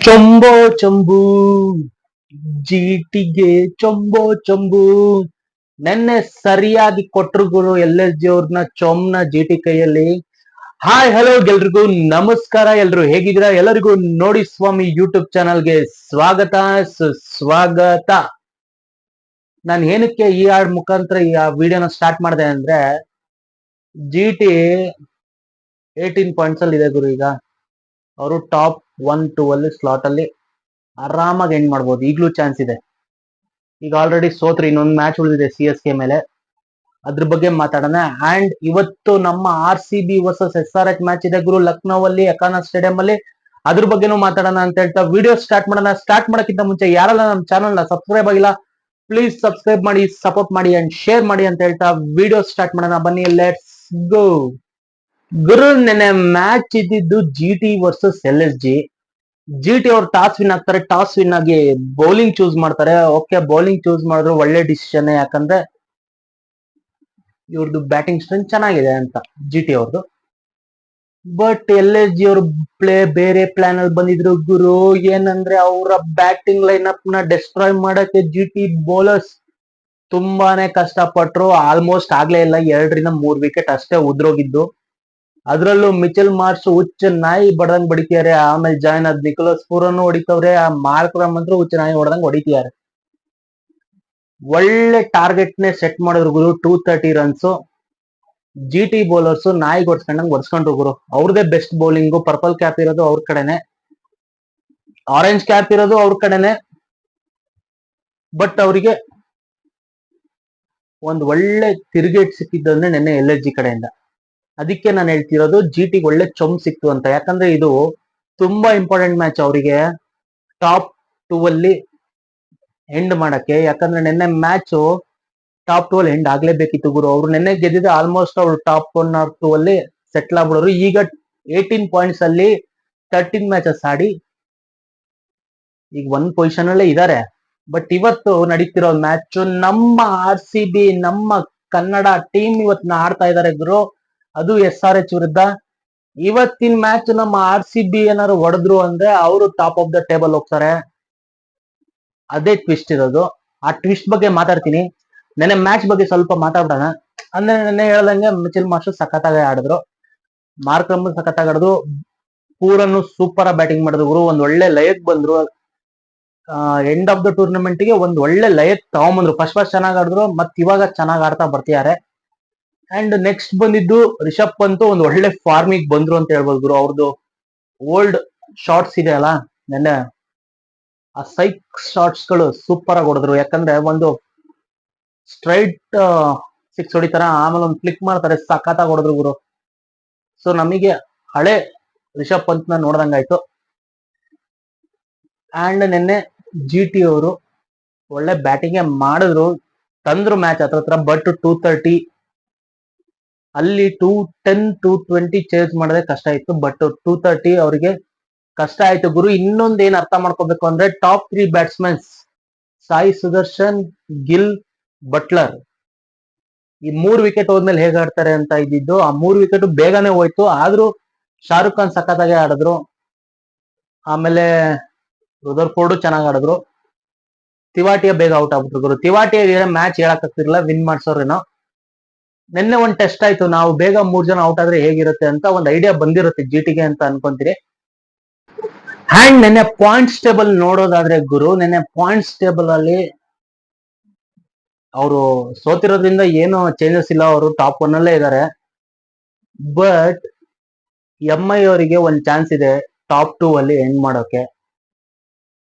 ಚೊಂಬೋ ಚೊಂಬು ಜಿಟಿಗೆ ಚೊಂಬೋ ಚೊಂಬು ನೆನ್ನೆ ಸರಿಯಾಗಿ ಕೊಟ್ರು ಗುರು LSG ಅವ್ರನ್ನ ಚೊಂಬ್ನ ಜಿಟಿ ಕೈಯಲ್ಲಿ. ಹಾಯ್ ಹಲೋ ಎಲ್ರಿಗೂ ನಮಸ್ಕಾರ. ಎಲ್ರು ಹೇಗಿದ್ದೀರಾ? ಎಲ್ಲರಿಗೂ ನೋಡಿ ಸ್ವಾಮಿ ಯೂಟ್ಯೂಬ್ ಚಾನಲ್ಗೆ ಸ್ವಾಗತ ಸುಸ್ವಾಗತ. ನಾನು ಏನಕ್ಕೆ ಈ ಹಾಡ್ ಮುಖಾಂತರ ಈ ವಿಡಿಯೋನ ಸ್ಟಾರ್ಟ್ ಮಾಡಿದೆ ಅಂದ್ರೆ, ಜಿಟಿ 18 ಪಾಯಿಂಟ್ಸ್ ಅಲ್ಲಿ ಇದೆ ಗುರು. ಈಗ ಅವರು ಟಾಪ್ 1-2 ಅಲ್ಲಿ ಸ್ಲಾಟ್ ಅಲ್ಲಿ ಆರಾಮಾಗಿ ಎಂಡ್ ಮಾಡ್ಬೋದು. ಈಗಲೂ ಚಾನ್ಸ್ ಇದೆ. ಈಗ ಆಲ್ರೆಡಿ ಸೋತ್ರು, ಇನ್ನೊಂದು ಮ್ಯಾಚ್ ಉಳಿದಿದೆ CSK ಮೇಲೆ, ಅದ್ರ ಬಗ್ಗೆ ಮಾತಾಡೋಣ. ಅಂಡ್ ಇವತ್ತು ನಮ್ಮ RCB ವರ್ಸಸ್ SRH ಮ್ಯಾಚ್ ಇದೆ ಗುರು, ಲಕ್ನೋ ಅಲ್ಲಿ ಎಕಾನಾ ಸ್ಟೇಡಿಯಂ ಅಲ್ಲಿ. ಅದ್ರ ಬಗ್ಗೆನೂ ಮಾತಾಡೋಣ ಅಂತ ಹೇಳ್ತಾ ವಿಡಿಯೋ ಸ್ಟಾರ್ಟ್ ಮಾಡೋಣ. ಸ್ಟಾರ್ಟ್ ಮಾಡೋಕ್ಕಿಂತ ಮುಂಚೆ ಯಾರೆಲ್ಲ ನಮ್ಮ ಚಾನಲ್ ನ ಸಬ್ಸ್ಕ್ರೈಬ್ ಆಗಿಲ್ಲ, ಪ್ಲೀಸ್ ಸಬ್ಸ್ಕ್ರೈಬ್ ಮಾಡಿ, ಸಪೋರ್ಟ್ ಮಾಡಿ ಅಂಡ್ ಶೇರ್ ಮಾಡಿ ಅಂತ ಹೇಳ್ತಾ ವಿಡಿಯೋ ಸ್ಟಾರ್ಟ್ ಮಾಡೋಣ. ಬನ್ನಿ, ಲೆಟ್ಸ್ ಗೋ. ಗುರು, ನೆನ್ನೆ ಮ್ಯಾಚ್ ಇದ್ದಿದ್ದು GT ವರ್ಸಸ್ LSG. GT ಅವ್ರು ಟಾಸ್ ವಿನ್ ಆಗ್ತಾರೆ. ಟಾಸ್ ವಿನ್ ಆಗಿ ಬೌಲಿಂಗ್ ಚೂಸ್ ಮಾಡ್ತಾರೆ. ಓಕೆ, ಬೌಲಿಂಗ್ ಚೂಸ್ ಮಾಡಿದ್ರು ಒಳ್ಳೆ ಡಿಸಿಷನ್, ಯಾಕಂದ್ರೆ ಇವ್ರದ್ದು ಬ್ಯಾಟಿಂಗ್ ಸ್ಟ್ರೆಂತ್ ಚೆನ್ನಾಗಿದೆ ಅಂತ GT ಅವ್ರದ್ದು. ಬಟ್ LSG ಅವ್ರ ಪ್ಲೇ ಬೇರೆ ಪ್ಲಾನ್ ಅಲ್ಲಿ ಬಂದಿದ್ರು ಗುರು. ಏನಂದ್ರೆ ಅವರ ಬ್ಯಾಟಿಂಗ್ ಲೈನ್ ಅಪ್ ನ ಡೆಸ್ಟ್ರಾಯ್ ಮಾಡಕ್ಕೆ GT ಬೌಲರ್ಸ್ ತುಂಬಾನೇ ಕಷ್ಟಪಟ್ರು. ಆಲ್ಮೋಸ್ಟ್ ಆಗ್ಲೇ ಇಲ್ಲ, 2-3 ವಿಕೆಟ್ ಅಷ್ಟೇ ಉದ್ರೋಗಿದ್ದು. ಅದ್ರಲ್ಲೂ ಮಿಚೆಲ್ ಮಾರ್ಷ್ ಹುಚ್ಚ ನಾಯಿ ಬಡದಂಗ್ ಬಡಿತಿದ್ದಾರೆ. ಆಮೇಲೆ ಜಾಯ್ನ್ ಆದ್ ನಿಕೋಲಸ್ ಪೂರನ್ನು ಹೊಡಿತವ್ರೆ. ಆ ಮಾರ್ಕ್ರಮ್ ಅಂತೂ ಹುಚ್ಚ ನಾಯಿ ಹೊಡೆದಂಗ್ ಹೊಡಿತಿದ್ದಾರೆ. ಒಳ್ಳೆ ಟಾರ್ಗೆಟ್ ನೇ ಸೆಟ್ ಮಾಡಿದ್ರು ಗುರು. 230 ರನ್ಸ್. GT ಬೌಲರ್ಸ್ ನಾಯಿ ಹೊಡ್ಸ್ಕೊಂಡಂಗ್ ಹೊಡ್ಸ್ಕೊಂಡ್ರು ಗುರು. ಅವ್ರದೇ ಬೆಸ್ಟ್ ಬೌಲಿಂಗು. ಪರ್ಪಲ್ ಕ್ಯಾಪ್ ಇರೋದು ಅವ್ರ ಕಡೆನೆ, ಆರೆಂಜ್ ಕ್ಯಾಪ್ ಇರೋದು ಅವ್ರ ಕಡೆನೆ. ಬಟ್ ಅವರಿಗೆ ಒಂದ್ ಒಳ್ಳೆ ತಿರುಗೇಟ್ ಸಿಕ್ಕಿದ್ದಂದ್ರೆ ನೆನ್ನೆ LSG ಕಡೆಯಿಂದ. ಅದಕ್ಕೆ ನಾನು ಹೇಳ್ತಿರೋದು GT ಒಳ್ಳೆ ಚೊಂಬ್ ಸಿಕ್ತು ಅಂತ. ಯಾಕಂದ್ರೆ ಇದು ತುಂಬಾ ಇಂಪಾರ್ಟೆಂಟ್ ಮ್ಯಾಚ್ ಅವರಿಗೆ, ಟಾಪ್ 2 ಅಲ್ಲಿ ಎಂಡ್ ಮಾಡಕ್ಕೆ. ಯಾಕಂದ್ರೆ ನೆನ್ನೆ ಮ್ಯಾಚ್ ಟಾಪ್ 2 ಅಲ್ಲಿ ಎಂಡ್ ಆಗ್ಲೇಬೇಕಿತ್ತು ಗುರು. ಅವ್ರು ನೆನ್ನೆ ಗೆದ್ದಿದ್ರೆ ಆಲ್ಮೋಸ್ಟ್ ಅವ್ರು ಟಾಪ್ 1 or 2 ಅಲ್ಲಿ ಸೆಟ್ಲ್ ಆಗ್ಬಿಡೋರು. ಈಗ 18 ಪಾಯಿಂಟ್ಸ್ ಅಲ್ಲಿ 13 ಮ್ಯಾಚಸ್ ಆಡಿ ಈಗ 1 ಪೊಸಿಷನ್ ಅಲ್ಲೇ ಇದ್ದಾರೆ. ಬಟ್ ಇವತ್ತು ನಡೀತಿರೋ ಮ್ಯಾಚ್ ನಮ್ಮ RCB, ನಮ್ಮ ಕನ್ನಡ ಟೀಮ್ ಇವತ್ತು ಆಡ್ತಾ ಇದ್ದಾರೆ ಗುರು. ಅದು SRH ವಿರುದ್ಧ. ಇವತ್ತಿನ ಮ್ಯಾಚ್ ನಮ್ಮ RCB ಏನಾದ್ರು ಹೊಡೆದ್ರು ಅಂದ್ರೆ ಅವರು ಟಾಪ್ ಆಫ್ ದ ಟೇಬಲ್ ಹೋಗ್ತಾರೆ. ಅದೇ ಟ್ವಿಸ್ಟ್ ಇರೋದು. ಆ ಟ್ವಿಸ್ಟ್ ಬಗ್ಗೆ ಮಾತಾಡ್ತೀನಿ. ನೆನ್ನೆ ಮ್ಯಾಚ್ ಬಗ್ಗೆ ಸ್ವಲ್ಪ ಮಾತಾಡೋಣ. ಅಂದ್ರೆ ನೆನ್ನೆ ಹೇಳ್ದಂಗೆ ಮಿಚೆಲ್ ಮಾರ್ಷ್ ಸಖತ್ತಾಗಿ ಆಡಿದ್ರು, ಮಾರ್ಕ್ರಮ್ ಸಖತ್ತಾಗಿ ಆಡಿದ್ರು, ಪೂರನ್ನು ಸೂಪರ್ ಬ್ಯಾಟಿಂಗ್ ಮಾಡಿದ್ರು ಗುರು. ಒಂದ್ ಒಳ್ಳೆ ಲಯಕ್ ಬಂದ್ರು. ಎಂಡ್ ಆಫ್ ದ ಟೂರ್ನಮೆಂಟ್ ಗೆ ಒಂದ್ ಒಳ್ಳೆ ಲಯಕ್ ತಗೊಂಬಂದ್ರು. ಫಸ್ಟ್ ಚೆನ್ನಾಗಿ ಆಡಿದ್ರು, ಮತ್ ಇವಾಗ ಚೆನ್ನಾಗಿ ಆಡ್ತಾ ಬರ್ತಿದ್ದಾರೆ. ಅಂಡ್ ನೆಕ್ಸ್ಟ್ ಬಂದಿದ್ದು ರಿಷಬ್ ಪಂತ್ ಒಂದ್ ಒಳ್ಳೆ ಫಾರ್ಮಿಗೆ ಬಂದ್ರು ಅಂತ ಹೇಳ್ಬೋದು ಗುರು. ಅವ್ರದ್ದು ಓಲ್ಡ್ ಶಾರ್ಟ್ಸ್ ಇದೆ ಅಲ್ಲ, ನೆನ್ನೆ ಆ ಸೈಕ್ ಶಾರ್ಟ್ಸ್ ಗಳು ಸೂಪರ್ ಆಗಿ ಹೊಡೆದ್ರು. ಯಾಕಂದ್ರೆ ಒಂದು ಸ್ಟ್ರೈಟ್ 6 ಹೊಡಿತಾರ, ಆಮೇಲೆ ಒಂದು ಕ್ಲಿಕ್ ಮಾಡ್ತಾರೆ, ಸಖತ್ತಾಗಿ ಹೊಡೆದ್ರು ಗುರು. ಸೊ ನಮಗೆ ಹಳೆ ರಿಷಬ್ ಪಂತ್ ನ ನೋಡ್ದಂಗಾಯ್ತು. ಅಂಡ್ ನಿನ್ನೆ GT ಅವರು ಒಳ್ಳೆ ಬ್ಯಾಟಿಂಗ್ ಮಾಡಿದ್ರು, ತಂದ್ರು ಮ್ಯಾಚ್ ಹತ್ರ. ಬಟ್ 230 ಅಲ್ಲಿ 210 220 ಚೇಸ್ ಮಾಡೋದೇ ಕಷ್ಟ ಇತ್ತು. ಬಟ್ 230 ಅವರಿಗೆ ಕಷ್ಟ ಆಯ್ತು ಗುರು. ಇನ್ನೊಂದ್ ಏನ್ ಅರ್ಥ ಮಾಡ್ಕೋಬೇಕು ಅಂದ್ರೆ, top 3 batsmans Sai Sudarshan, Gill, Buttler, ಈ 3 ವಿಕೆಟ್ ಹೋದ್ಮೇಲೆ ಹೇಗೆ ಆಡ್ತಾರೆ ಅಂತ ಇದ್ದಿದ್ದು. ಆ 3 ವಿಕೆಟ್ ಬೇಗನೆ ಹೋಯ್ತು. ಆದ್ರೂ ಶಾರುಖ್ ಖಾನ್ ಸಖತ್ತಾಗೆ ಆಡಿದ್ರು. ಆಮೇಲೆ ರುದರ್ಫೋರ್ಡ್ ಚೆನ್ನಾಗಿ ಆಡಿದ್ರು. ತಿವಾಟಿಯ ಬೇಗ ಔಟ್ ಆಗ್ಬಿಟ್ರು ಗುರು. ತಿವಾಟಿಯ ಮ್ಯಾಚ್ ಹೇಳಕ್ ಆಗ್ತಿರ್ಲಿಲ್ಲ, ವಿನ್ ಮಾಡ್ಸೋರೇನೋ. ನಿನ್ನೆ ಒಂದ್ ಟೆಸ್ಟ್ ಆಯ್ತು, ನಾವು ಬೇಗ 3 ಜನ ಔಟ್ ಆದ್ರೆ ಹೇಗಿರುತ್ತೆ ಅಂತ ಒಂದ್ ಐಡಿಯಾ ಬಂದಿರುತ್ತೆ GTಗೆ ಅಂತ ಅನ್ಕೊಂತೀರಿ. ಅಂಡ್ ನೆನ್ನೆ ಪಾಯಿಂಟ್ಸ್ ಟೇಬಲ್ ನೋಡೋದಾದ್ರೆ ಗುರು, ನೆನ್ನೆ ಪಾಯಿಂಟ್ಸ್ ಟೇಬಲ್ ಅಲ್ಲಿ ಅವರು ಸೋತಿರೋದ್ರಿಂದ ಏನು ಚೇಂಜಸ್ ಇಲ್ಲ, ಅವರು ಟಾಪ್ 1 ಅಲ್ಲೇ ಇದ್ದಾರೆ. ಬಟ್ MI ಅವರಿಗೆ ಒಂದ್ ಚಾನ್ಸ್ ಇದೆ ಟಾಪ್ 2 ಅಲ್ಲಿ ಎಂಡ್ ಮಾಡೋಕೆ.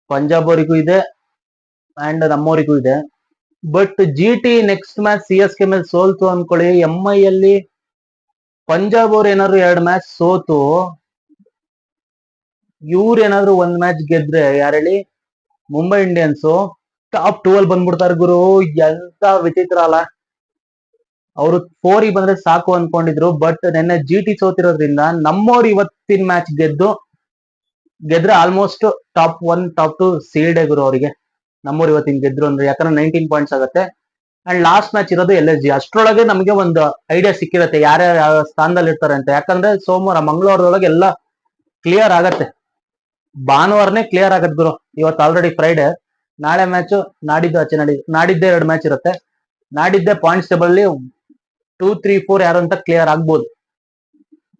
ಪಂಜಾಬ್ ಅವರಿಗೂ ಇದೆ ಅಂಡ್ ನಮ್ಮವರಿಗೂ ಇದೆ. But GT next match CSK ಮೇಲೆ ಸೋಲ್ತು ಅನ್ಕೊಳ್ಳಿ, MI ಅಲ್ಲಿ ಪಂಜಾಬ್ ಅವ್ರು ಏನಾದ್ರು 2 ಮ್ಯಾಚ್ ಸೋತು, ಇವ್ರು ಏನಾದ್ರು 1 ಮ್ಯಾಚ್ ಗೆದ್ರೆ, ಯಾರೇಳಿ ಮುಂಬೈ ಇಂಡಿಯನ್ಸ್ ಟಾಪ್ 2 ಅಲ್ಲಿ ಬಂದ್ಬಿಡ್ತಾರೆ ಗುರು. ಎಂತ ವಿಚಿತ್ರ ಅಲ್ಲ. ಅವರು 4 ಬಂದ್ರೆ ಸಾಕು ಅನ್ಕೊಂಡಿದ್ರು. ಬಟ್ ನೆನ್ನೆ GT ಸೋತಿರೋದ್ರಿಂದ ನಮ್ಮವ್ರು ಇವತ್ತಿನ ಮ್ಯಾಚ್ ಗೆದ್ರೆ ಆಲ್ಮೋಸ್ಟ್ ಟಾಪ್ 1 ಟಾಪ್ 2 ಸೀಲ್ಡ್ ಗುರು ಅವರಿಗೆ. ನಮ್ಮವ್ರು ಇವತ್ತಿನ ಗೆದ್ರು ಅಂದ್ರೆ, ಯಾಕಂದ್ರೆ 19 ಪಾಯಿಂಟ್ಸ್ ಆಗುತ್ತೆ. ಅಂಡ್ ಲಾಸ್ಟ್ ಮ್ಯಾಚ್ ಇರೋದು LSG. ಅಷ್ಟ್ರೊಳಗೆ ನಮಗೆ ಒಂದು ಐಡಿಯಾ ಸಿಕ್ಕಿರತ್ತೆ ಯಾರ್ಯಾರು ಯಾವ ಸ್ಥಾನದಲ್ಲಿ ಇರ್ತಾರೆ ಅಂತ. ಯಾಕಂದ್ರೆ ಸೋಮವಾರ ಮಂಗಳವಾರದೊಳಗೆ ಎಲ್ಲ ಕ್ಲಿಯರ್ ಆಗತ್ತೆ. ಭಾನುವಾರನೇ ಕ್ಲಿಯರ್ ಆಗದ್ ಗುರು. ಇವತ್ತು ಆಲ್ರೆಡಿ ಫ್ರೈಡೆ, ನಾಳೆ ಮ್ಯಾಚ್, ನಾಡಿದ್ದು ಆಚೆ ನಾಡಿದ್ದೇ 2 ಮ್ಯಾಚ್ ಇರುತ್ತೆ. ನಾಡಿದ್ದೇ ಪಾಯಿಂಟ್ಸ್ ಟೇಬಲ್ ಅಲ್ಲಿ 2, 3, 4 ಯಾರು ಅಂತ ಕ್ಲಿಯರ್ ಆಗ್ಬೋದು,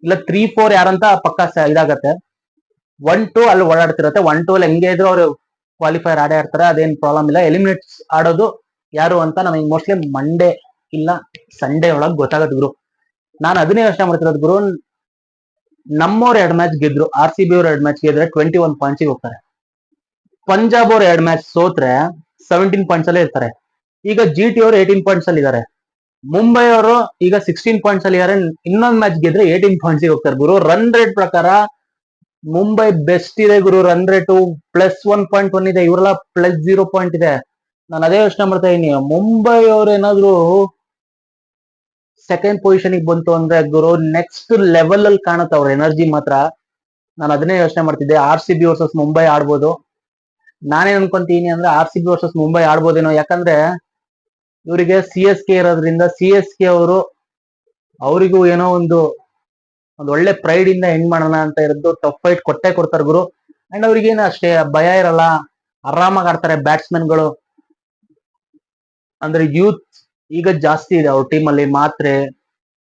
ಇಲ್ಲ 3, 4 ಯಾರಂತ ಪಕ್ಕ ಇದಾಗತ್ತೆ. 1, 2 ಅಲ್ಲಿ ಓಡಾಡ್ತಿರತ್ತೆ. 1, 2 ಅಲ್ಲಿ ಹೆಂಗೆ ಇದ್ರು ಅವ್ರು ಕ್ವಾಲಿಫೈರ್ ಆಡೇ ಆಡ್ತಾರೆ, ಅದೇನ್ ಪ್ರಾಬ್ಲಮ್ ಇಲ್ಲ. ಎಲಿಮಿನೇಟ್ಸ್ ಆಡೋದು ಯಾರು ಅಂತ ನಮಗೆ ಮೋಸ್ಟ್ಲಿ ಮಂಡೇ ಇಲ್ಲ ಸಂಡೇ ಒಳಗ್ ಗೊತ್ತಾಗತ್ತೆ ಗುರು. ನಾನು ಅದನ್ನೇ ಯೋಚನೆ ಮಾಡ್ತಿರೋದು ಗುರು. ನಮ್ಮವ್ರು 2 ಮ್ಯಾಚ್ ಗೆದ್ರು, RCB ಅವ್ರು 2 ಮ್ಯಾಚ್ ಗೆದ್ರೆ 21 ಪಾಯಿಂಟ್ಸ್ ಹೋಗ್ತಾರೆ. ಪಂಜಾಬ್ ಅವ್ರು 2 ಮ್ಯಾಚ್ ಸೋತ್ರೆ 17 ಪಾಯಿಂಟ್ಸ್ ಅಲ್ಲೇ ಇರ್ತಾರೆ. ಈಗ GT ಅವರು 18 ಪಾಯಿಂಟ್ಸ್ ಅಲ್ಲಿ ಇದ್ದಾರೆ. ಮುಂಬೈ ಅವರು ಈಗ 16 ಪಾಯಿಂಟ್ಸ್ ಅಲ್ಲಿ ಇದ್ದಾರೆ. ಇನ್ನೊಂದು ಮ್ಯಾಚ್ ಗೆದ್ರೆ 18 ಪಾಯಿಂಟ್ಸ್ ಹೋಗ್ತಾರೆ ಗುರು. ರನ್ ರೇಟ್ ಪ್ರಕಾರ ಮುಂಬೈ ಬೆಸ್ಟ್ ಇದೆ ಗುರು. ರನ್ ರೇಟ್ +1.1 ಇದೆ, ಇವರೆಲ್ಲ +0 ಇದೆ. ನಾನು ಅದೇ ಯೋಚನೆ ಮಾಡ್ತಾ ಇದೀನಿ, ಮುಂಬೈ ಅವ್ರು ಏನಾದ್ರು ಸೆಕೆಂಡ್ ಪೊಸಿಷನ್ ಬಂತು ಅಂದ್ರೆ ಗುರು, ನೆಕ್ಸ್ಟ್ ಲೆವೆಲ್ ಅಲ್ಲಿ ಕಾಣುತ್ತೆ ಅವ್ರ ಎನರ್ಜಿ ಮಾತ್ರ. ನಾನು ಅದನ್ನೇ ಯೋಚನೆ ಮಾಡ್ತಿದ್ದೆ. RCB ವರ್ಸಸ್ ಮುಂಬೈ ಆಡ್ಬೋದು. ನಾನೇನ್ ಅನ್ಕೊಂತೀನಿ ಅಂದ್ರೆ RCB ವರ್ಸಸ್ ಮುಂಬೈ ಆಡ್ಬೋದೇನೋ, ಯಾಕಂದ್ರೆ ಇವರಿಗೆ CSK ಇರೋದ್ರಿಂದ CSK ಅವರು ಅವರಿಗೂ ಏನೋ ಒಂದು ಒಳ್ಳೆ ಪ್ರೈಡ್ ಇಂದ ಎಂಡ್ ಮಾಡೋಣ ಅಂತ ಇರೋದು. ಟಫ್ ಫೈಟ್ ಕೊಟ್ಟೆ ಕೊಡ್ತಾರೆ ಗುರು. ಅಂಡ್ ಅವ್ರಿಗೇನು ಅಷ್ಟೇ ಭಯ ಇರಲ್ಲ, ಆರಾಮಾಗಿ ಆಡ್ತಾರೆ ಬ್ಯಾಟ್ಸ್ಮನ್ಗಳು. ಅಂದ್ರೆ ಯೂತ್ ಈಗ ಜಾಸ್ತಿ ಇದೆ ಅವ್ರ ಟೀಮ್ ಅಲ್ಲಿ. ಮಾತ್ರೆ,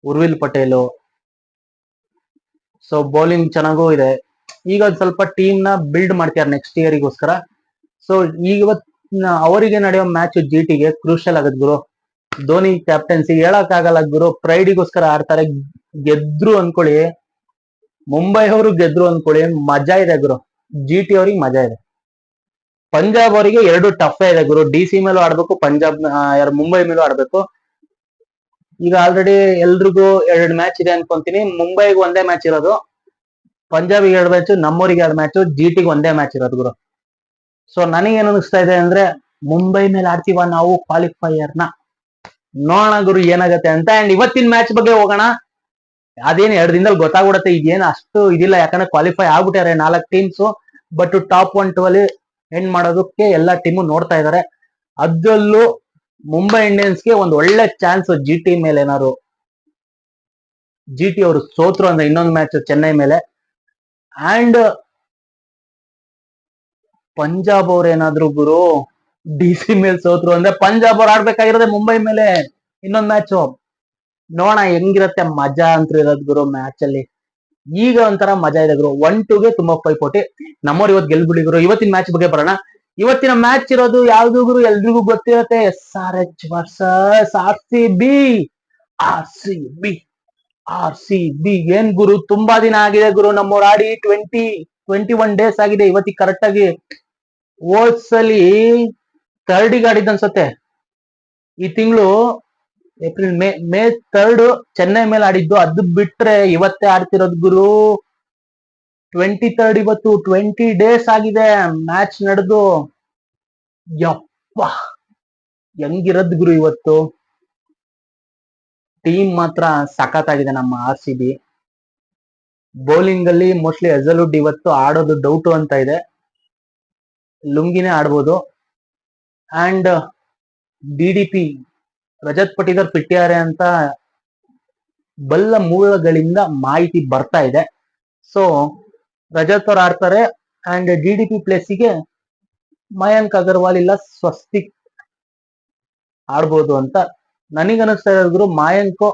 ಉರ್ವಿಲ್ ಪಟೇಲು, ಸೊ ಬೌಲಿಂಗ್ ಚೆನ್ನಾಗೂ ಇದೆ. ಈಗ ಸ್ವಲ್ಪ ಟೀಮ್ ನ ಬಿಲ್ಡ್ ಮಾಡ್ತಾರೆ ನೆಕ್ಸ್ಟ್ ಇಯರ್ಗೋಸ್ಕರ. ಸೊ ಇವತ್ ಅವರಿಗೆ ನಡೆಯೋ ಮ್ಯಾಚ್ GTಗೆ ಕ್ರೂಷಿಯಲ್ ಆಗದ್ ಗುರು. ಧೋನಿ ಕ್ಯಾಪ್ಟನ್ಸಿ ಹೇಳಕ್ ಆಗಲ್ಲ ಗುರು. ಪ್ರೈಡಿಗೋಸ್ಕರ ಆಡ್ತಾರೆ. ಗೆದ್ರು ಅನ್ಕೊಳ್ಳಿ, ಮುಂಬೈ ಅವರು ಗೆದ್ರು ಅನ್ಕೊಳ್ಳಿ, ಮಜಾ ಇದೆ ಗುರು. GT ಅವ್ರಿಗೆ ಮಜಾ ಇದೆ. ಪಂಜಾಬ್ ಅವರಿಗೆ 2 ಟಫ್ ಇದೆ ಗುರು. DC ಮೇಲೂ ಆಡ್ಬೇಕು, ಪಂಜಾಬ್ ಮುಂಬೈ ಮೇಲೂ ಆಡ್ಬೇಕು. ಈಗ ಆಲ್ರೆಡಿ ಎಲ್ರಿಗೂ 2 ಮ್ಯಾಚ್ ಇದೆ ಅನ್ಕೊಂತೀನಿ. ಮುಂಬೈಗೆ ಒಂದೇ ಮ್ಯಾಚ್ ಇರೋದು, ಪಂಜಾಬಿಗೆ 2 ಮ್ಯಾಚ್, ನಮ್ಮೂರಿಗೆ 2 ಮ್ಯಾಚ್, GTಗೆ ಒಂದೇ ಮ್ಯಾಚ್ ಇರೋದು ಗುರು. ಸೊ ನನಗೇನು ಅನಿಸ್ತಾ ಇದೆ ಅಂದ್ರೆ, ಮುಂಬೈ ಮೇಲೆ ಆಡ್ತೀವ ನಾವು ಕ್ವಾಲಿಫೈಯರ್ ನ. ನೋಡೋಣ ಗುರು ಏನಾಗತ್ತೆ ಅಂತ. ಅಂಡ್ ಇವತ್ತಿನ ಮ್ಯಾಚ್ ಬಗ್ಗೆ ಹೋಗೋಣ. ಅದೇನು 2 ದಿನದಲ್ಲಿ ಗೊತ್ತಾಗ್ಬಿಡತ್ತೆ. ಈಗೇನು ಅಷ್ಟು ಇದಿಲ್ಲ, ಯಾಕಂದ್ರೆ ಕ್ವಾಲಿಫೈ ಆಗ್ಬಿಟ್ಟಾರೆ 4 ಟೀಮ್ಸ್. ಬಟ್ ಟಾಪ್ 1, 2 ಅಲ್ಲಿ ಎಂಡ್ ಮಾಡೋದಕ್ಕೆ ಎಲ್ಲಾ ಟೀಮು ನೋಡ್ತಾ ಇದಾರೆ. ಅದ್ರಲ್ಲೂ ಮುಂಬೈ ಇಂಡಿಯನ್ಸ್ಗೆ ಒಂದು ಒಳ್ಳೆ ಚಾನ್ಸ್. GT ಮೇಲೆ ಏನಾದ್ರು GT ಅವರು ಸೋತ್ರು ಅಂದ್ರೆ ಇನ್ನೊಂದು ಮ್ಯಾಚ್ ಚೆನ್ನೈ ಮೇಲೆ. ಅಂಡ್ ಪಂಜಾಬ್ ಅವ್ರು ಏನಾದ್ರು ಗುರು DC ಮೇಲೆ ಸೋತ್ರು ಅಂದ್ರೆ ಪಂಜಾಬ್ ಅವ್ರು ಆಡ್ಬೇಕಾಗಿರೋದೆ ಮುಂಬೈ ಮೇಲೆ ಇನ್ನೊಂದ್ ಮ್ಯಾಚ್. ನೋಡೋಣ ಹೆಂಗಿರತ್ತೆ. ಮಜಾ ಅಂತ ಇರೋದ್ ಗುರು ಮ್ಯಾಚ್ ಅಲ್ಲಿ. ಈಗ ಒಂಥರ ಮಜಾ ಇದೆ ಗುರು. 1, 2ಗೆ ತುಂಬಾ ಪೈಪೋಟಿ. ನಮ್ಮವ್ರು ಇವತ್ತು ಗೆಲ್ಬಿಡಿ ಗುರು. ಇವತ್ತಿನ ಮ್ಯಾಚ್ ಬಗ್ಗೆ ಬರೋಣ. ಇವತ್ತಿನ ಮ್ಯಾಚ್ ಇರೋದು ಯಾವ್ದು ಗುರು, ಎಲ್ರಿಗೂ ಗೊತ್ತಿರತ್ತೆ. SRH versus RCB. RCB RCB ಏನ್ ಗುರು, ತುಂಬಾ ದಿನ ಆಗಿದೆ ಗುರು ನಮ್ಮವ್ರು ಆಡಿ. 21 ಡೇಸ್ ಆಗಿದೆ ಇವತ್ತಿಗೆ ಕರೆಕ್ಟ್ ಆಗಿ. ಹೋದ್ಸಲಿ 3rd ಆಡಿದ್ ಅನ್ಸತ್ತೆ. ಈ ತಿಂಗಳು ಏಪ್ರಿಲ್ ಮೇ 3rd ಚೆನ್ನೈ ಮೇಲೆ ಆಡಿದ್ದು. ಅದು ಬಿಟ್ರೆ ಇವತ್ತೇ ಆಡ್ತಿರೋದು ಗುರು. 23rd ಇವತ್ತು. 20 ಡೇಸ್ ಆಗಿದೆ ಮ್ಯಾಚ್ ನಡೆದು. ಯಪ್ಪ ಹೆಂಗಿರದ್ ಗುರು ಇವತ್ತು. ಟೀಮ್ ಮಾತ್ರ ಸಖತ್ತಾಗಿದೆ ನಮ್ಮ RCB. ಬೌಲಿಂಗ್ ಅಲ್ಲಿ ಮೋಸ್ಟ್ಲಿ ಅಜಲುಡ್ ಇವತ್ತು ಆಡೋದು ಡೌಟು ಅಂತ ಇದೆ. ಲುಂಗಿನೇ ಆಡ್ಬೋದು. ಅಂಡ್ DDP ರಜತ್ ಪಟಿದಾರ್ ಪಿಟ್ಟಿದ್ದಾರೆ ಅಂತ ಬಲ್ಲ ಮೂಲಗಳಿಂದ ಮಾಹಿತಿ ಬರ್ತಾ ಇದೆ. ಸೊ ರಜತ್ ಅವ್ರು ಆಡ್ತಾರೆ. ಅಂಡ್ DDP ಪ್ಲೇಸಿಗೆ ಮಯಾಂಕ್ ಅಗರ್ವಾಲ್ ಇಲ್ಲ ಸ್ವಸ್ತಿಕ್ ಆಡ್ಬೋದು ಅಂತ ನನಗನ್ನಿಸ್ತಾ ಇರೋದು. Mayank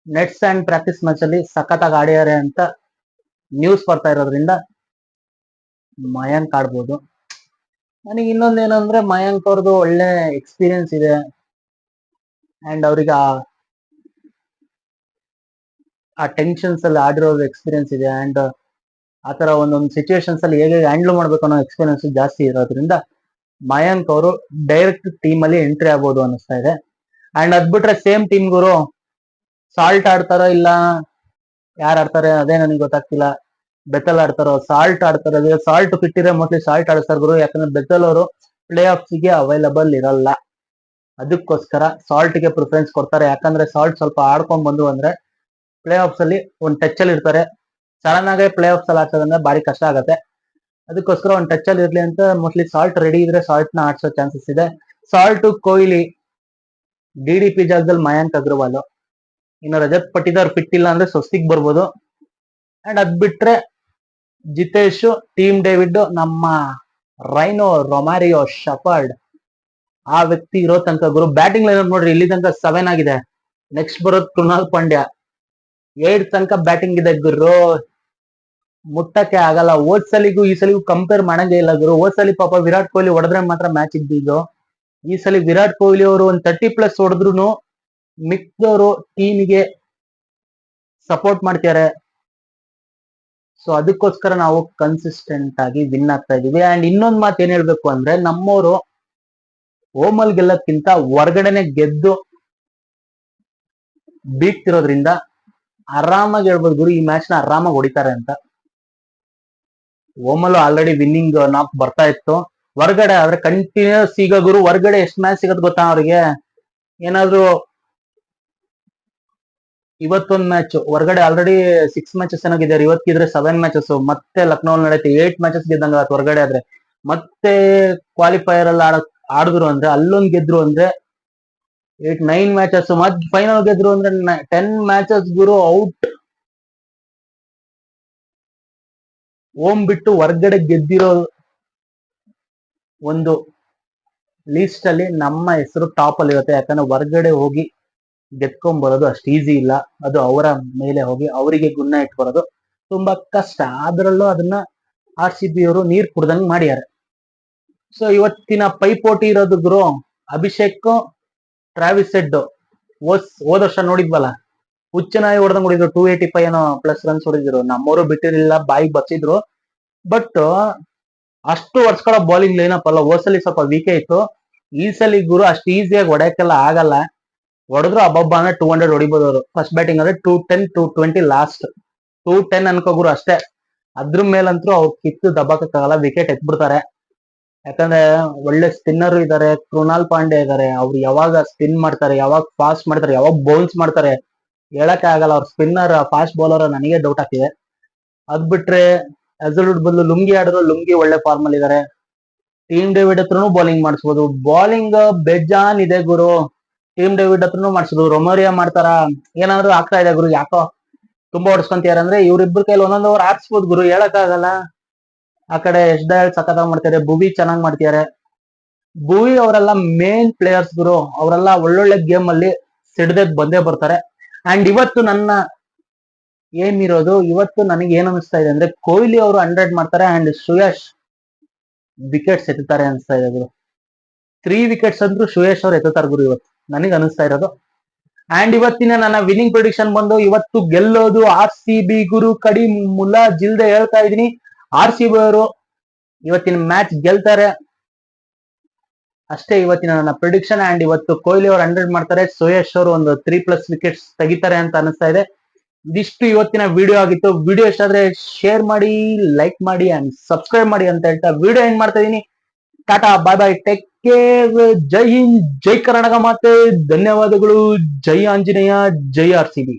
nets and practice match ಅಲ್ಲಿ ಸಖತ್ತಾಗಿ ಆಡಿದ್ದಾರೆ ಅಂತ ನ್ಯೂಸ್ ಬರ್ತಾ ಇರೋದ್ರಿಂದ ಮಯಾಂಕ್ ಆಡ್ಬೋದು. ನನಗೆ ಇನ್ನೊಂದೇನಂದ್ರೆ ಮಯಾಂಕ್ ಅವ್ರದ್ದು ಒಳ್ಳೆ ಎಕ್ಸ್ಪೀರಿಯನ್ಸ್ ಇದೆ. ಅಂಡ್ ಅವ್ರಿಗೆ ಆ ಟೆನ್ಷನ್ಸ್ ಅಲ್ಲಿ ಆಡಿರೋ ಎಕ್ಸ್ಪೀರಿಯನ್ಸ್ ಇದೆ. ಅಂಡ್ ಆತರ ಒಂದೊಂದು ಸಿಚುವೇಶನ್ಸ್ ಅಲ್ಲಿ ಹೇಗೆ ಹ್ಯಾಂಡಲ್ ಮಾಡ್ಬೇಕು ಅನ್ನೋ ಎಕ್ಸ್ಪೀರಿಯನ್ಸ್ ಜಾಸ್ತಿ ಇರೋದ್ರಿಂದ ಮಯಾಂಕ್ ಅವರು ಡೈರೆಕ್ಟ್ ಟೀಮ್ ಅಲ್ಲಿ ಎಂಟ್ರಿ ಆಗ್ಬೋದು ಅನಿಸ್ತಾ ಇದೆ. ಅಂಡ್ ಅದ್ಬಿಟ್ರೆ ಸೇಮ್ ಟೀಮ್ ಗುರು ಸಾಲ್ಟ್ ಆಡ್ತಾರೋ ಇಲ್ಲ ಯಾರು ಆಡ್ತಾರೆ ಅದೇ ನನಗೆ ಗೊತ್ತಾಗ್ತಿಲ್ಲ. ಬೆತ್ತಲ್ ಆಡ್ತಾರೋ ಸಾಲ್ಟ್ ಆಡ್ತಾರೋ. ಸಾಲ್ಟ್ ಫಿಟ್ ಇರೋ ಮೋಸ್ಟ್ಲಿ ಸಾಲ್ಟ್ ಆಡಿಸ್ತಾರೆ ಗುರು. ಯಾಕಂದ್ರೆ ಬೆತ್ತಲ್ ಅವರು ಪ್ಲೇ ಆಫ್ಸ್ಗೆ ಅವೈಲಬಲ್ ಇರಲ್ಲ. ಅದಕ್ಕೋಸ್ಕರ ಸಾಲ್ಟ್ಗೆ ಪ್ರಿಫರೆನ್ಸ್ ಕೊಡ್ತಾರೆ. ಯಾಕಂದ್ರೆ ಸಾಲ್ಟ್ ಸ್ವಲ್ಪ ಆಡ್ಕೊಂಡ್ ಬಂದು ಅಂದ್ರೆ ಪ್ಲೇ ಆಫ್ಸ್ ಅಲ್ಲಿ ಒಂದು ಟಚ್ ಅಲ್ಲಿ ಇರ್ತಾರೆ. ಸಡನ್ ಆಗಿ ಪ್ಲೇ ಆಫ್ಸ್ ಅಲ್ಲಿ ಆಡ್ಸೋದಂದ್ರೆ ಬಾರಿ ಕಷ್ಟ ಆಗುತ್ತೆ. ಅದಕ್ಕೋಸ್ಕರ ಒಂದು ಟಚ್ ಅಲ್ಲಿ ಇರ್ಲಿ ಅಂತ ಮೋಸ್ಟ್ಲಿ ಸಾಲ್ಟ್ ರೆಡಿ ಇದ್ರೆ ಸಾಲ್ಟ್ ನ ಆಡ್ಸೋ ಚಾನ್ಸಸ್ ಇದೆ. ಸಾಲ್ಟ್, ಕೊಹ್ಲಿ, DDP ಜಾಗದಲ್ಲಿ ಮಯಾಂಕ್ ಅಗರ್ವಾಲ್. ಇನ್ನು ರಜತ್ ಪಟಿದಾರ್ ಫಿಟ್ ಇಲ್ಲ ಅಂದ್ರೆ ಸ್ವಸ್ತಿಕ್ ಬರ್ಬೋದು. ಅಂಡ್ ಅದ್ ಬಿಟ್ರೆ ಜಿತೇಶ್, ಟೀಮ್ ಡೇವಿಡ್, ನಮ್ಮ ರೈನೋ, ರೊಮಾರಿಯೋ, ಶಫರ್ಡ್, ಆ ವ್ಯಕ್ತಿ ಇರೋ ತನಕ ಗುರು ಬ್ಯಾಟಿಂಗ್ ಲೈನ್ ನೋಡ್ರಿ, ಇಲ್ಲಿ ತನಕ 7 ಆಗಿದೆ. ನೆಕ್ಸ್ಟ್ ಬರೋದು ಕೃಣಾಲ್ ಪಾಂಡ್ಯ, 8 ತನಕ ಬ್ಯಾಟಿಂಗ್ ಇದೆ ಗುರು, ಮುಟ್ಟಕ್ಕೆ ಆಗಲ್ಲ. ಹೋದ್ ಸಲಿಗೂ ಈ ಸಲಿಗೂ ಕಂಪೇರ್ ಮಾಡಂಗೆ ಇಲ್ಲ ಗುರು. ಹೋದ್ ಸಲಿ ಪಾಪ ವಿರಾಟ್ ಕೊಹ್ಲಿ ಹೊಡೆದ್ರೆ ಮಾತ್ರ ಮ್ಯಾಚ್ ಇದ್ದಿದ್ದು. ಈ ಸಲಿ ವಿರಾಟ್ ಕೊಹ್ಲಿ ಅವರು ಒಂದು 30+ ಹೊಡೆದ್ರು ಮಿಕ್ದವರು ಟೀಮಿಗೆ ಸಪೋರ್ಟ್ ಮಾಡ್ತಾರೆ. ಸೊ ಅದಕ್ಕೋಸ್ಕರ ನಾವು ಕನ್ಸಿಸ್ಟೆಂಟ್ ಆಗಿ ವಿನ್ ಆಗ್ತಾ ಇದೀವಿ. ಅಂಡ್ ಇನ್ನೊಂದ್ ಮಾತು ಏನ್ ಹೇಳ್ಬೇಕು ಅಂದ್ರೆ, ನಮ್ಮವರು ಹೋಮಲ್ ಗೆಲ್ಲಕ್ಕಿಂತ ಹೊರಗಡೆನೆ ಗೆದ್ದು ಬೀಗ್ತಿರೋದ್ರಿಂದ ಆರಾಮಾಗಿ ಹೇಳ್ಬೋದು ಗುರು, ಈ ಮ್ಯಾಚ್ ನ ಆರಾಮಾಗಿ ಹೊಡಿತಾರೆ ಅಂತ. ಓಮಲ್ ಆಲ್ರೆಡಿ ವಿನ್ನಿಂಗ್ ನಾಕ್ ಬರ್ತಾ ಇತ್ತು. ಹೊರಗಡೆ ಆದ್ರೆ ಕಂಟಿನ್ಯೂಸ್ ಈಗ ಗುರು ಹೊರಗಡೆ ಎಷ್ಟು ಮ್ಯಾಚ್ ಸಿಗತ್ ಗೊತ್ತಾ ಅವ್ರಿಗೆ? ಏನಾದ್ರು ಇವತ್ತೊಂದ್ ಮ್ಯಾಚ್ ಹೊರಗಡೆ ಆಲ್ರೆಡಿ 6 ಮ್ಯಾಚಸ್ ಏನಾಗಿದ್ದಾರೆ, ಇವತ್ತಿದ್ರೆ 7 ಮ್ಯಾಚಸ್. ಮತ್ತೆ ಲಕ್ನೋ ನಡೆಯುತ್ತೆ 8 ಮ್ಯಾಚಸ್ ಗೆದ್ದಂಗ ಹೊರಗಡೆ ಆದ್ರೆ. ಮತ್ತೆ ಕ್ವಾಲಿಫೈಯರ್ ಅಲ್ಲಿ ಆಡಿದ್ರು ಅಂದ್ರೆ ಅಲ್ಲೊಂದ್ ಗೆದ್ರು ಅಂದ್ರೆ 9 ಮ್ಯಾಚಸ್, ಮತ್ತೆ ಫೈನಲ್ ಗೆದ್ರು ಅಂದ್ರೆ 10 ಮ್ಯಾಚಸ್ ಗುರು ಔಟ್. ಓಮ್ ಬಿಟ್ಟು ಹೊರಗಡೆ ಗೆದ್ದಿರೋ ಒಂದು ಲೀಸ್ಟ್ ಅಲ್ಲಿ ನಮ್ಮ ಹೆಸರು ಟಾಪ್ ಅಲ್ಲಿ ಇರುತ್ತೆ. ಯಾಕಂದ್ರೆ ಹೊರಗಡೆ ಹೋಗಿ ಗೆದ್ಕೊಂಡ್ ಬರೋದು ಅಷ್ಟು ಈಸಿ ಇಲ್ಲ. ಅದು ಅವರ ಮೇಲೆ ಹೋಗಿ ಅವರಿಗೆ ಗುಣ ಇಟ್ಟು ಬರೋದು ತುಂಬಾ ಕಷ್ಟ. ಅದ್ರಲ್ಲೂ ಅದನ್ನ RCB ಅವರು ನೀರ್ ಕುಡ್ದಂಗ್ ಮಾಡ್ಯಾರ. ಸೊ ಇವತ್ತಿನ ಪೈಪೋಟಿ ಇರೋದು ಗುರು ಅಭಿಷೇಕ್, ಟ್ರಾವಿಸ್ ಹೆಡ್. ಹೋದ ವರ್ಷ ನೋಡಿದ್ವಲ್ಲ, ಹುಚ್ಚನಾಗಿ ಹೊಡೆದಂಗ್ ಹೊಡಿದ್ರು, 285 ಏನೋ ಪ್ಲಸ್ ರನ್ಸ್ ಹೊಡಿದ್ರು. ನಮ್ಮವರು ಬಿಟ್ಟಿರಲಿಲ್ಲ, ಬಾಯಿಗೆ ಬಚ್ಚಿದ್ರು. ಬಟ್ ಅಷ್ಟು ವರ್ಷಗಳ ಬೌಲಿಂಗ್ ಲೈನಪ್ ಅಲ್ಲ. ಹೋದ್ಸಲಿ ಸ್ವಲ್ಪ ವೀಕೆ ಇತ್ತು. ಈ ಸಲಿ ಗುರು ಅಷ್ಟು ಈಸಿಯಾಗಿ ಹೊಡೆಯಕ್ಕೆಲ್ಲ ಆಗಲ್ಲ. ಹೊಡೆದ್ರು ಹಬ್ಬ ಅಂದ್ರೆ 200 ಹೊಡಿಬೋದು ಅವರು. ಫಸ್ಟ್ ಬ್ಯಾಟಿಂಗ್ ಅಂದ್ರೆ 210, 220, ಲಾಸ್ಟ್ 210 ಅನ್ಕೋ ಗುರು ಅಷ್ಟೇ. ಅದ್ರ ಮೇಲಂತೂ ಅವ್ರು ಕಿತ್ತು ದಬ್ಬಕ್ಕಾಗಲ್ಲ, ವಿಕೆಟ್ ಎತ್ಬಿಡ್ತಾರೆ. ಯಾಕಂದ್ರೆ ಒಳ್ಳೆ ಸ್ಪಿನ್ನರ್ ಇದಾರೆ, ಕೃಣಾಲ್ ಪಾಂಡ್ಯ ಇದಾರೆ. ಅವ್ರು ಯಾವಾಗ ಸ್ಪಿನ್ ಮಾಡ್ತಾರೆ, ಯಾವಾಗ ಫಾಸ್ಟ್ ಮಾಡ್ತಾರೆ, ಯಾವಾಗ ಬೌನ್ಸ್ ಮಾಡ್ತಾರೆ ಹೇಳಕ್ಕೆ ಆಗಲ್ಲ. ಅವ್ರ ಸ್ಪಿನ್ನರ್ ಫಾಸ್ಟ್ ಬೌಲರ್ ನನಗೆ ಡೌಟ್ ಆಗ್ತಿದೆ. ಅದ್ ಬಿಟ್ರೆ ಅಜರುಡ್ ಬದಲು ಲುಂಗಿ ಆಡಿದ್ರು, ಲುಂಗಿ ಒಳ್ಳೆ ಫಾರ್ಮ್ ಅಲ್ಲಿ ಇದಾರೆ. ಟೀಮ್ ಡೇವಿಡ್ ಹತ್ರನು ಬೌಲಿಂಗ್ ಮಾಡಿಸ್ಬೋದು. ಬೌಲಿಂಗ್ ಬೇಜಾನ್ ಇದೆ ಗುರು. ಟೀಮ್ ಡೇವಿಡ್ ಹತ್ರನು ಮಾಡಿಸ್ಬೋದು, ರೊಮಾರಿಯಾ ಮಾಡ್ತಾರ, ಏನಾದ್ರು ಆಗ್ತಾ ಇದೆ ಗುರು. ಯಾಕೋ ತುಂಬಾ ಹೊಡ್ಸ್ಕೊಂತಿದಾರೆ ಅಂದ್ರೆ ಇವ್ರಿಬ್ರು ಕೈಲಿ ಒಂದೊಂದು ಓವರ್ ಆಡ್ಸ್ಬೋದು ಗುರು, ಹೇಳಕ್ಕಾಗಲ್ಲ. ಆ ಕಡೆ ಎಸ್ ಡಯಲ್ ಸಖತ್ತಾಗಿ ಮಾಡ್ತಾರೆ, ಭುವಿ ಚೆನ್ನಾಗಿ ಮಾಡ್ತಿದ್ದಾರೆ. ಭುವಿ ಅವರೆಲ್ಲ ಮೇನ್ ಪ್ಲೇಯರ್ಸ್ ಗುರು. ಅವರೆಲ್ಲ ಒಳ್ಳೊಳ್ಳೆ ಗೇಮ್ ಅಲ್ಲಿ ಸಿಡ್ದೆದ್ ಬಂದೇ ಬರ್ತಾರೆ. ಅಂಡ್ ಇವತ್ತು ನನ್ನ ಏನ್ ಇರೋದು, ಇವತ್ತು ನನಗೆ ಏನ್ ಅನಿಸ್ತಾ ಇದೆ ಅಂದ್ರೆ, ಕೊಹ್ಲಿ ಅವರು 100 ಮಾಡ್ತಾರೆ ಅಂಡ್ ಶ್ರೇಯಸ್ ವಿಕೆಟ್ಸ್ ಎತ್ತುತ್ತಾರೆ ಅನಿಸ್ತಾ ಇದೆ ಗುರು. 3 ವಿಕೆಟ್ಸ್ ಅಂದ್ರೂ ಶ್ರೇಯಸ್ ಅವ್ರು ಎತ್ತುತ್ತಾರೆ ಗುರು ಇವತ್ತು, ನನಗೆ ಅನಿಸ್ತಾ ಇರೋದು. ಅಂಡ್ ಇವತ್ತಿನ ನನ್ನ ವಿನ್ನಿಂಗ್ ಪ್ರಿಡಿಕ್ಷನ್ ಬಂದು, ಇವತ್ತು ಗೆಲ್ಲೋದು RCB ಗುರು. ಕಡಿ ಮುಲ್ಲಾ ಜಿಲ್ದೆ ಹೇಳ್ತಾ ಇದೀನಿ, RCB ಅವರು ಇವತ್ತಿನ ಮ್ಯಾಚ್ ಗೆಲ್ತಾರೆ ಅಷ್ಟೇ ಇವತ್ತಿನ ನನ್ನ ಪ್ರಿಡಿಕ್ಷನ್. ಅಂಡ್ ಇವತ್ತು ಕೊಹ್ಲಿ ಅವರು 100 ಮಾಡ್ತಾರೆ, ಶ್ರೇಯಸ್ ಅವರು ಒಂದು 3+ ವಿಕೆಟ್ಸ್ ತೆಗಿತಾರೆ ಅಂತ ಅನಿಸ್ತಾ ಇದೆ. ಇದಿಷ್ಟು ಇವತ್ತಿನ ವಿಡಿಯೋ ಆಗಿತ್ತು. ವಿಡಿಯೋ ಇಷ್ಟ ಆದ್ರೆ ಶೇರ್ ಮಾಡಿ, ಲೈಕ್ ಮಾಡಿ ಅಂಡ್ ಸಬ್ಸ್ಕ್ರೈಬ್ ಮಾಡಿ ಅಂತ ಹೇಳ್ತಾ ವಿಡಿಯೋ ಎಂಡ್ ಮಾಡ್ತಾ ಇದೀನಿ. ಟಾಟಾ, ಬಾಯ್ ಬಾಯ್, ಟೇಕ್ ಕೇರ್, ಜೈ ಹಿಂದ್, ಜೈ ಕರ್ನಾಟಕ ಮಾತೆ, ಧನ್ಯವಾದಗಳು, ಜೈ ಆಂಜನೇಯ, ಜೈ RCB.